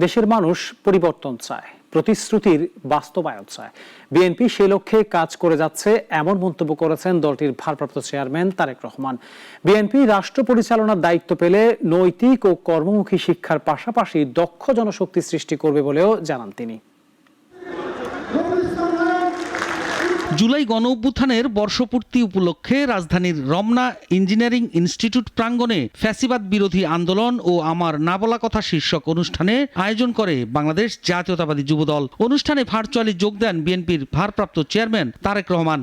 দেশের মানুষ পরিবর্তন চায়, প্রতিশ্রুতির বাস্তবায়ন চায়। বিএনপি সে লক্ষ্যে কাজ করে যাচ্ছে এমন মন্তব্য করেছেন দলটির ভারপ্রাপ্ত চেয়ারম্যান তারেক রহমান। বিএনপি রাষ্ট্র পরিচালনার দায়িত্ব পেলে নৈতিক ও কর্মমুখী শিক্ষার পাশাপাশি দক্ষ জনশক্তি সৃষ্টি করবে বলেও জানান তিনি। জুলাই গণঅভ্যুত্থানের বর্ষপূর্তি উপলক্ষে রাজধানীর রমনা ইঞ্জিনিয়ারিং ইনস্টিটিউট প্রাঙ্গণে ফ্যাসিবাদ বিরোধী আন্দোলন ও আমার না বলা কথা শীর্ষক অনুষ্ঠানে আয়োজন করে বাংলাদেশ জাতীয়তাবাদী যুবদল। অনুষ্ঠানে ভার্চুয়ালি যোগ দেন বিএনপির ভারপ্রাপ্ত চেয়ারম্যান তারেক রহমান।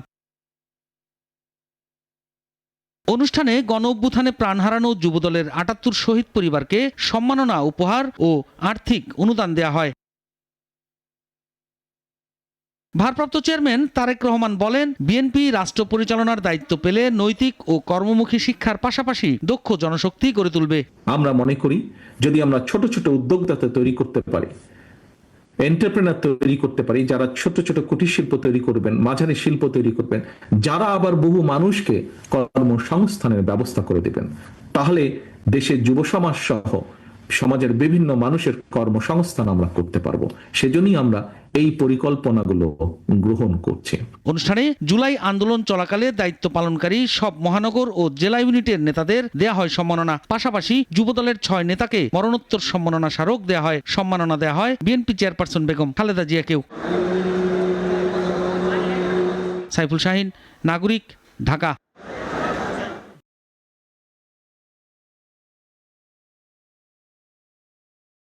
অনুষ্ঠানে গণঅভ্যুত্থানে প্রাণ হারানো যুবদলের ৭৮ শহীদ পরিবারকে সম্মাননা উপহার ও আর্থিক অনুদান দেয়া হয়। ভারপ্রাপ্ত চেয়ারম্যান তারেক রহমান বলেন, বিএনপি রাষ্ট্র পরিচালনার দায়িত্ব পেলে নৈতিক ও কর্মমুখী শিক্ষার পাশাপাশি দক্ষ জনশক্তি গড়ে তুলবে। আমরা মনে করি যদি আমরা ছোট ছোট উদ্যোক্তা তৈরি করতে পারি, এন্টারপ্রেনার তৈরি করতে পারি, যারা ছোট ছোট কুটির শিল্প তৈরি করবেন, মাঝারি শিল্প তৈরি করবেন, যারা আবার বহু মানুষকে কর্মসংস্থানের ব্যবস্থা করে দেবেন, তাহলে দেশের যুব সমাজ সহ সমাজের বিভিন্ন মানুষের কর্মসংস্থান আমরা করতে পারবো। সেজন্যই আমরা এই পরিকল্পনাগুলো গ্রহণ করছি। অনুষ্ঠানে জুলাই আন্দোলন চলাকালে দায়িত্ব পালনকারী সব মহানগর ও জেলা ইউনিটের নেতাদের দেয়া হয় সম্মাননা। পাশাপাশি যুবদলের ৬ নেতাকে মরণোত্তর সম্মাননা স্মারক দেয়া হয়। সম্মাননা দেয়া হয় বিএনপি চেয়ারপারসন বেগম খালেদা জিয়াকেও। সাইফুল শাহিন, নাগরিক, ঢাকা।